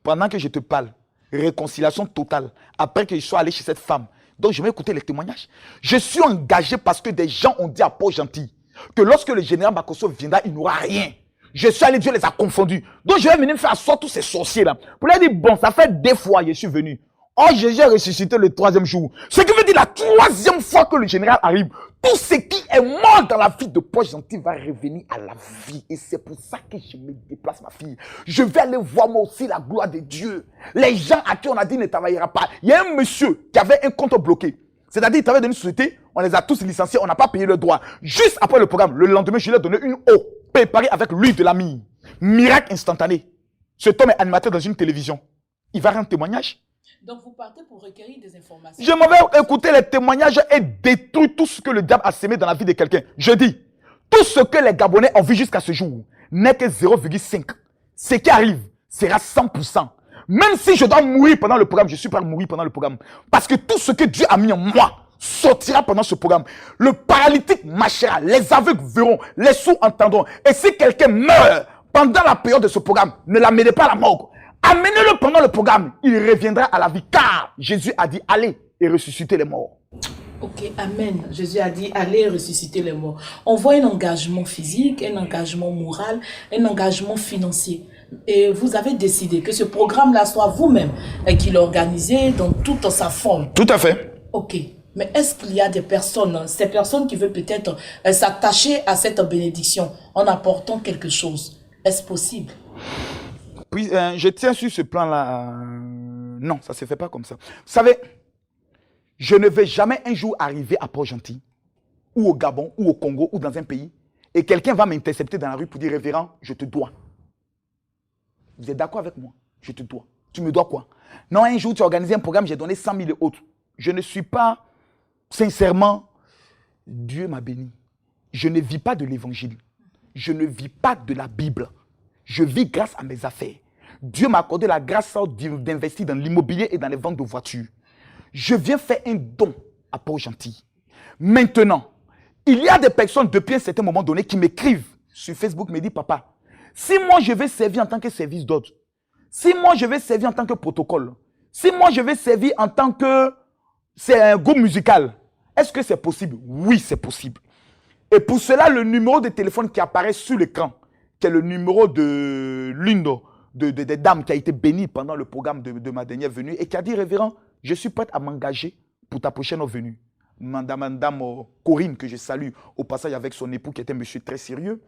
Pendant que je te parle, réconciliation totale. Après que je sois allé chez cette femme. Donc, je vais écouter les témoignages. Je suis engagé parce que des gens ont dit à Port-Gentil que lorsque le général Makosso viendra, il n'aura rien. Je suis allé, Dieu les a confondus. Donc, je vais venir me faire asseoir tous ces sorciers-là. Pour leur dire, bon, ça fait 2 fois que je suis venu. Oh, Jésus a ressuscité le 3e jour. Ce qui veut dire la 3e fois que le général arrive, tout ce qui est mort dans la vie de Port-Gentil va revenir à la vie. Et c'est pour ça que je me déplace, ma fille. Je vais aller voir moi aussi la gloire de Dieu. Les gens à qui on a dit ne travaillera pas. Il y a un monsieur qui avait un compte bloqué. C'est-à-dire, il travaillait dans une société, on les a tous licenciés, on n'a pas payé le droit. Juste après le programme, le lendemain, je lui ai donné une eau préparée avec l'huile de la mie. Miracle instantané. Cet homme est animateur dans une télévision. Il va rendre témoignage. Donc vous partez pour recueillir des informations. Je m'en vais écouter les témoignages et détruire tout ce que le diable a semé dans la vie de quelqu'un. Je dis, tout ce que les Gabonais ont vu jusqu'à ce jour n'est que 0,5. Ce qui arrive sera 100%. Même si je dois mourir pendant le programme, je suis prêt à mourir pendant le programme. Parce que tout ce que Dieu a mis en moi sortira pendant ce programme. Le paralytique marchera, les aveugles verront, les sourds entendront. Et si quelqu'un meurt pendant la période de ce programme, ne l'amenez pas à la morgue. Amenez-le pendant le programme, il reviendra à la vie. Car Jésus a dit, allez et ressuscitez les morts. Ok, amen. Jésus a dit, allez ressusciter les morts. On voit un engagement physique, un engagement moral, un engagement financier. Et vous avez décidé que ce programme-là soit vous-même qui l'organisez dans toute sa forme. Tout à fait. Ok. Mais est-ce qu'il y a des personnes, ces personnes qui veulent peut-être s'attacher à cette bénédiction en apportant quelque chose? Est-ce possible? Puis, je tiens sur ce plan-là. Non, ça ne se fait pas comme ça. Vous savez, je ne vais jamais un jour arriver à Port-Gentil, ou au Gabon, ou au Congo, ou dans un pays, et quelqu'un va m'intercepter dans la rue pour dire, révérend, je te dois. Vous êtes d'accord avec moi? Je te dois. Tu me dois quoi? Non, un jour, tu as organisé un programme, j'ai donné 100 000 et autres. Je ne suis pas, sincèrement, Dieu m'a béni. Je ne vis pas de l'évangile. Je ne vis pas de la Bible. Je vis grâce à mes affaires. Dieu m'a accordé la grâce d'investir dans l'immobilier et dans les ventes de voitures. Je viens faire un don à Port-Gentil. Maintenant, il y a des personnes depuis un certain moment donné qui m'écrivent sur Facebook, me disent, papa, si moi je vais servir en tant que service d'ordre, si moi je vais servir en tant que protocole, si moi je vais servir en tant que c'est un groupe musical, est-ce que c'est possible? Oui, c'est possible. Et pour cela, le numéro de téléphone qui apparaît sur l'écran, qui est le numéro de l'une des dames qui a été bénie pendant le programme de ma dernière venue et qui a dit, révérend, je suis prête à m'engager pour ta prochaine venue. Madame Corinne, que je salue au passage avec son époux qui était un monsieur très sérieux,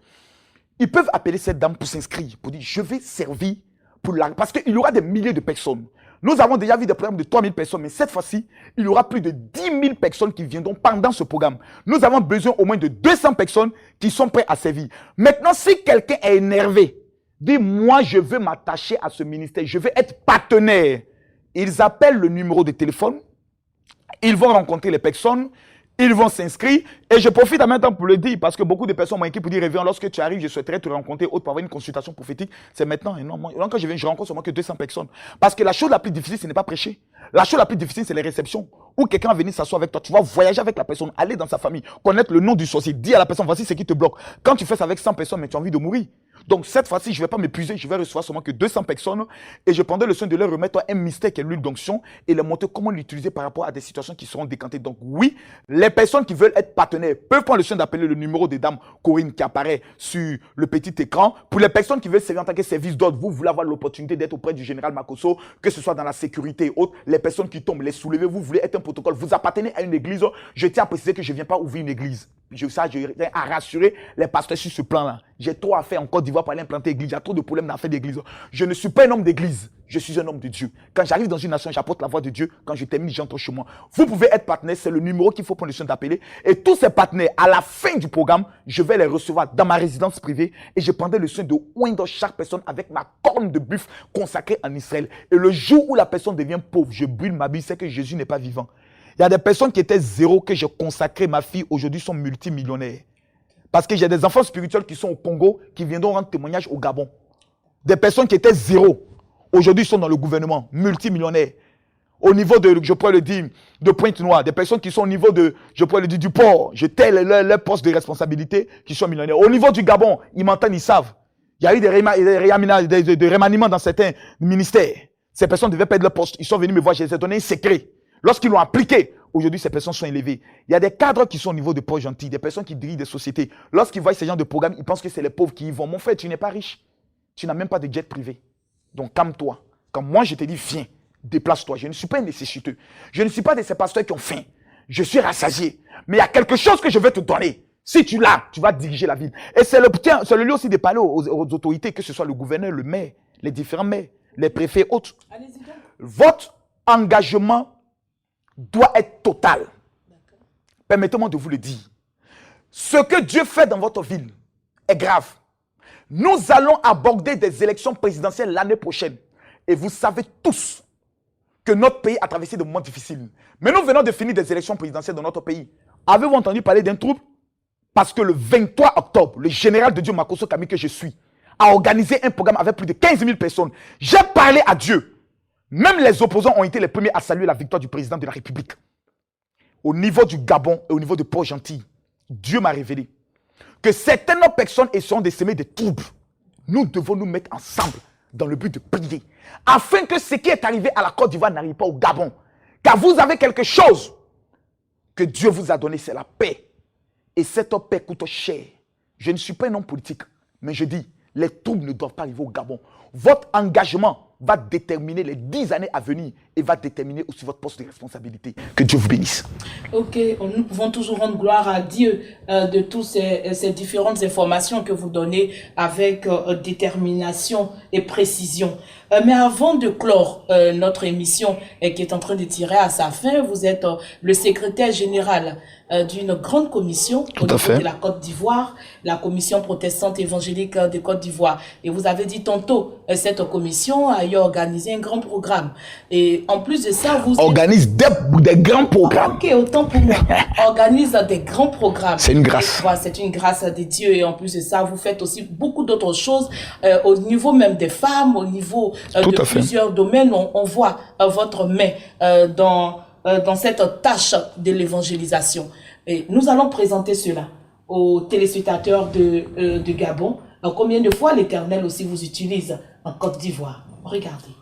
ils peuvent appeler cette dame pour s'inscrire, pour dire, je vais servir pour la... Parce qu'il y aura des milliers de personnes. Nous avons déjà vu des programmes de 3 000 personnes, mais cette fois-ci, il y aura plus de 10 000 personnes qui viendront pendant ce programme. Nous avons besoin au moins de 200 personnes qui sont prêtes à servir. Maintenant, si quelqu'un est énervé, dit, moi, je veux m'attacher à ce ministère, je veux être partenaire. Ils appellent le numéro de téléphone, ils vont rencontrer les personnes, ils vont s'inscrire. Et je profite en même temps pour le dire, parce que beaucoup de personnes m'ont écrit pour dire, révérend, lorsque tu arrives, je souhaiterais te rencontrer autre pour avoir une consultation prophétique. C'est maintenant. Et non, moi, quand je viens, je rencontre seulement que 200 personnes. Parce que la chose la plus difficile, ce n'est pas prêcher. La chose la plus difficile, c'est les réceptions. Où quelqu'un va venir s'asseoir avec toi, tu vas voyager avec la personne, aller dans sa famille, connaître le nom du sorcier, dire à la personne, voici ce qui te bloque. Quand tu fais ça avec 100 personnes, mais tu as envie de mourir. Donc cette fois-ci, je ne vais pas m'épuiser, je vais recevoir seulement que 200 personnes et je prendrai le soin de leur remettre un mystère qui est l'huile d'onction et leur montrer comment l'utiliser par rapport à des situations qui seront décantées. Donc oui, les personnes qui veulent être partenaires peuvent prendre le soin d'appeler le numéro de Dame Corinne qui apparaît sur le petit écran. Pour les personnes qui veulent servir en tant que service d'ordre, vous voulez avoir l'opportunité d'être auprès du général Makosso, que ce soit dans la sécurité et autres, les personnes qui tombent, les soulever, vous voulez être un protocole, vous appartenez à une église, je tiens à préciser que je ne viens pas ouvrir une église. Je tiens à rassurer les pasteurs sur ce plan-là. J'ai trop à faire en Côte d'Ivoire pour aller implanter l'église. Il y a trop de problèmes dans l'affaire d'église. Je ne suis pas un homme d'église. Je suis un homme de Dieu. Quand j'arrive dans une nation, j'apporte la voix de Dieu. Quand je termine, j'entre chez moi. Vous pouvez être partenaire. C'est le numéro qu'il faut prendre le soin d'appeler. Et tous ces partenaires, à la fin du programme, je vais les recevoir dans ma résidence privée. Et je prendrai le soin de oindre chaque personne avec ma corne de buffle consacrée en Israël. Et le jour où la personne devient pauvre, je brûle ma Bible, c'est que Jésus n'est pas vivant. Il y a des personnes qui étaient zéro, que j'ai consacré ma fille, aujourd'hui sont multimillionnaires. Parce que j'ai des enfants spirituels qui sont au Congo, qui viendront rendre témoignage au Gabon. Des personnes qui étaient zéro, aujourd'hui sont dans le gouvernement, multimillionnaires. Au niveau de, je pourrais le dire, de Pointe-Noire, des personnes qui sont au niveau de, je pourrais le dire, du port, je tais les postes de responsabilité, qui sont millionnaires. Au niveau du Gabon, ils m'entendent, ils savent. Il y a eu des remaniements dans certains ministères. Ces personnes devaient perdre leur poste. Ils sont venus me voir, je les ai donné un secret. Lorsqu'ils l'ont appliqué, aujourd'hui, ces personnes sont élevées. Il y a des cadres qui sont au niveau de Port-Gentil, des personnes qui dirigent des sociétés. Lorsqu'ils voient ces gens de programme, ils pensent que c'est les pauvres qui y vont. Mon frère, tu n'es pas riche. Tu n'as même pas de jet privé. Donc, calme-toi. Quand moi, je te dis, viens, déplace-toi. Je ne suis pas un nécessiteux. Je ne suis pas de ces pasteurs qui ont faim. Je suis rassasié. Mais il y a quelque chose que je vais te donner. Si tu l'as, tu vas diriger la ville. Et c'est le lieu aussi de parler aux autorités, que ce soit le gouverneur, le maire, les différents maires, les préfets, autres. Votre engagement doit être total. Permettez-moi de vous le dire. Ce que Dieu fait dans votre ville est grave. Nous allons aborder des élections présidentielles l'année prochaine. Et vous savez tous que notre pays a traversé des moments difficiles. Mais nous venons de finir des élections présidentielles dans notre pays. Avez-vous entendu parler d'un trouble? Parce que le 23 octobre, le général de Dieu Makosso Kami, que je suis, a organisé un programme avec plus de 15 000 personnes. J'ai parlé à Dieu. Même les opposants ont été les premiers à saluer la victoire du président de la République. Au niveau du Gabon et au niveau de Port-Gentil, Dieu m'a révélé que certaines personnes essaient de semer des troubles. Nous devons nous mettre ensemble dans le but de prier, afin que ce qui est arrivé à la Côte d'Ivoire n'arrive pas au Gabon. Car vous avez quelque chose que Dieu vous a donné, c'est la paix. Et cette paix coûte cher. Je ne suis pas un homme politique, mais je dis, les troubles ne doivent pas arriver au Gabon. Votre engagement va déterminer les 10 années à venir et va déterminer aussi votre poste de responsabilité. Que Dieu vous bénisse. Ok, nous pouvons toujours rendre gloire à Dieu de toutes ces différentes informations que vous donnez avec détermination et précision. Mais avant de clore notre émission qui est en train de tirer à sa fin, vous êtes le secrétaire général d'une grande commission au niveau de la Côte d'Ivoire, la commission protestante évangélique de Côte d'Ivoire. Et vous avez dit tantôt, cette commission a organisé un grand programme. Et en plus de ça, vous... Organise des grands programmes. Ok, autant pour moi. Organise des grands programmes. C'est une grâce. Voilà, c'est une grâce de Dieu. Et en plus de ça, vous faites aussi beaucoup d'autres choses au niveau même des femmes, au niveau de plusieurs domaines. On voit votre main dans cette tâche de l'évangélisation. Et nous allons présenter cela aux téléspectateurs de Gabon. Combien de fois l'Éternel aussi vous utilise en Côte d'Ivoire? Regardez.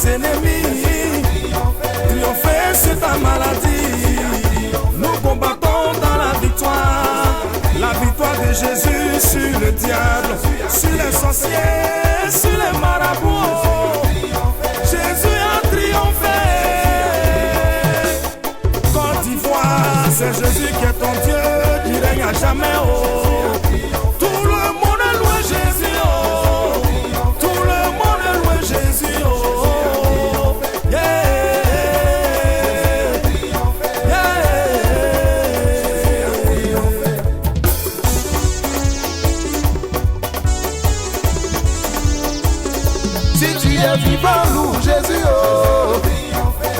Ennemis, triompher sur ta maladie. Nous combattons dans la victoire de Jésus sur le diable, sur les sorciers, sur les marabouts. Jésus a triomphé. Côte d'Ivoire, c'est Jésus qui est ton Dieu, qui règne à jamais. Oh, tout le monde est loué Jésus. Oh, tout le monde est loué Jésus. enfants louent Jésus, oh.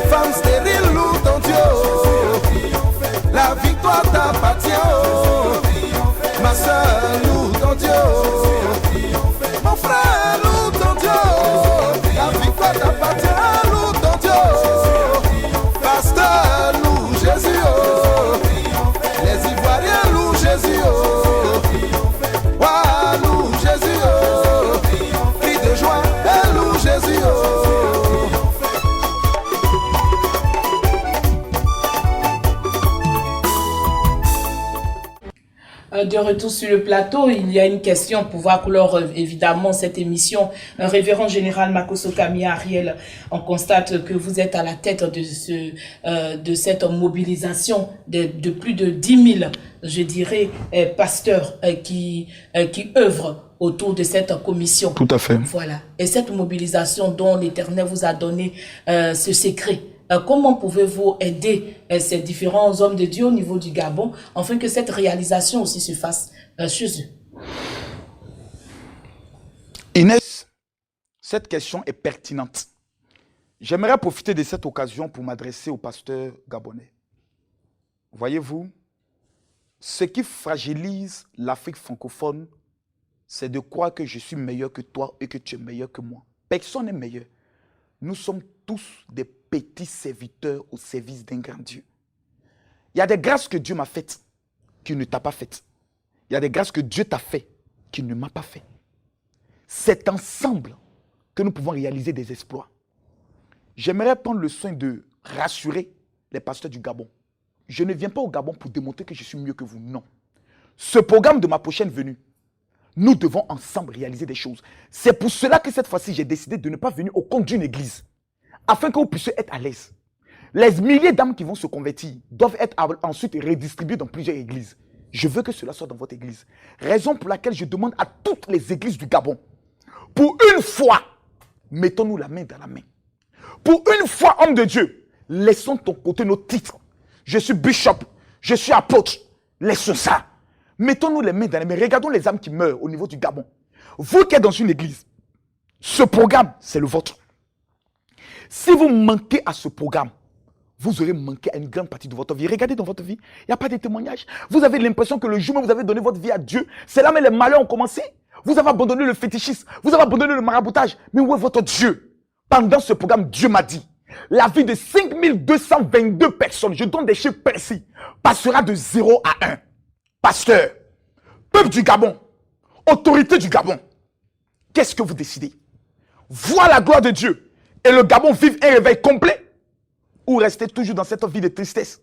Femme stérile loue ton Dieu, oh. La victoire t'appartient, oh. Ma soeur loue ton Dieu, oh. Mon frère loue ton Dieu, oh. La victoire t'appartient, loue ton Dieu, oh. Pasteur loue Jésus, oh. Les Ivoiriens louent Jésus, oh. Wa loue Jésus, oh. Cri de joie, et loue Jésus, oh. De retour sur le plateau, il y a une question pour voir clore évidemment cette émission. Révérend général Makosso Kami Ariel, on constate que vous êtes à la tête de cette mobilisation de plus de 10 000, je dirais, pasteurs qui œuvrent autour de cette commission. Tout à fait. Voilà. Et cette mobilisation dont l'Éternel vous a donné ce secret, comment pouvez-vous aider ces différents hommes de Dieu au niveau du Gabon, afin que cette réalisation aussi se fasse chez eux? Inès, cette question est pertinente. J'aimerais profiter de cette occasion pour m'adresser aux pasteurs gabonais. Voyez-vous, ce qui fragilise l'Afrique francophone, c'est de croire que je suis meilleur que toi et que tu es meilleur que moi. Personne n'est meilleur. Nous sommes tous des petits serviteurs au service d'un grand Dieu. Il y a des grâces que Dieu m'a faites qui ne t'a pas faites. Il y a des grâces que Dieu t'a fait qui ne m'a pas fait. C'est ensemble que nous pouvons réaliser des exploits. J'aimerais prendre le soin de rassurer les pasteurs du Gabon. Je ne viens pas au Gabon pour démontrer que je suis mieux que vous, non. Ce programme de ma prochaine venue, nous devons ensemble réaliser des choses. C'est pour cela que cette fois-ci, j'ai décidé de ne pas venir au compte d'une église, afin que vous puissiez être à l'aise. Les milliers d'âmes qui vont se convertir doivent être ensuite redistribuées dans plusieurs églises. Je veux que cela soit dans votre église. Raison pour laquelle je demande à toutes les églises du Gabon, pour une fois, mettons-nous la main dans la main. Pour une fois, homme de Dieu, laissons de ton côté nos titres. Je suis bishop, je suis apôtre, laissons ça. Mettons-nous les mains dans les mains. Regardons les âmes qui meurent au niveau du Gabon. Vous qui êtes dans une église, ce programme, c'est le vôtre. Si vous manquez à ce programme, vous aurez manqué à une grande partie de votre vie. Regardez dans votre vie, il n'y a pas de témoignage. Vous avez l'impression que le jour où vous avez donné votre vie à Dieu, c'est là où les malheurs ont commencé. Vous avez abandonné le fétichisme, vous avez abandonné le maraboutage. Mais où est votre Dieu? Pendant ce programme, Dieu m'a dit, la vie de 5222 personnes, je donne des chiffres précis, passera de 0 à 1. Pasteur, peuple du Gabon, autorité du Gabon, qu'est-ce que vous décidez? Voir la gloire de Dieu et le Gabon vivre un réveil complet, ou rester toujours dans cette vie de tristesse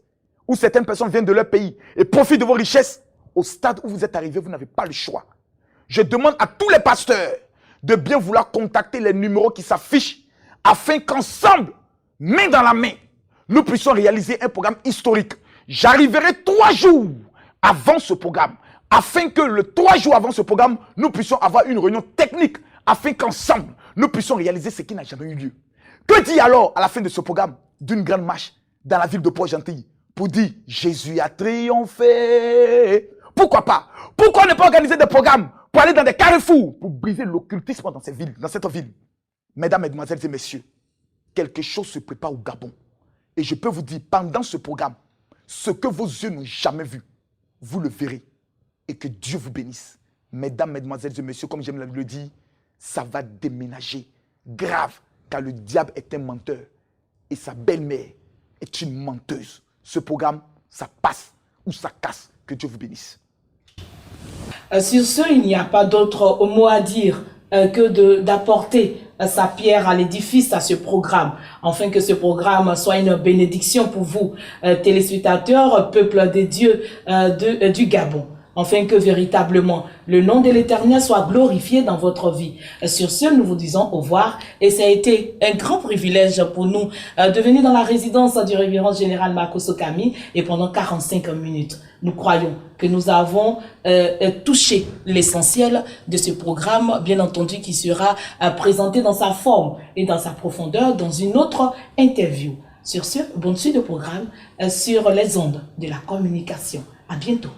où certaines personnes viennent de leur pays et profitent de vos richesses? Au stade où vous êtes arrivé, vous n'avez pas le choix. Je demande à tous les pasteurs de bien vouloir contacter les numéros qui s'affichent afin qu'ensemble, main dans la main, nous puissions réaliser un programme historique. J'arriverai 3 jours avant ce programme, afin que le 3 jours avant ce programme, nous puissions avoir une réunion technique, afin qu'ensemble, nous puissions réaliser ce qui n'a jamais eu lieu. Que dit alors, à la fin de ce programme, d'une grande marche dans la ville de Port-Gentil, pour dire « Jésus a triomphé ». Pourquoi pas? Pourquoi ne pas organiser des programmes pour aller dans des carrefours, pour briser l'occultisme dans cette ville? Mesdames, Mesdemoiselles et Messieurs, quelque chose se prépare au Gabon. Et je peux vous dire, pendant ce programme, ce que vos yeux n'ont jamais vu, vous le verrez. Et que Dieu vous bénisse. Mesdames, Mesdemoiselles et Messieurs, comme j'aime le dire, ça va déménager. Grave, car le diable est un menteur. Et sa belle-mère est une menteuse. Ce programme, ça passe ou ça casse. Que Dieu vous bénisse. Sur ce, il n'y a pas d'autre mot à dire que d'apporter sa pierre à l'édifice, à ce programme, afin que ce programme soit une bénédiction pour vous, téléspectateurs, peuple des dieux du Gabon, afin que véritablement le nom de l'Éternel soit glorifié dans votre vie. Sur ce, nous vous disons au revoir, et ça a été un grand privilège pour nous de venir dans la résidence du révérend général Makosso Kami, et pendant 45 minutes, nous croyons que nous avons touché l'essentiel de ce programme, bien entendu, qui sera présenté dans sa forme et dans sa profondeur dans une autre interview. Sur ce, bonne suite de programme sur les ondes de la communication. À bientôt.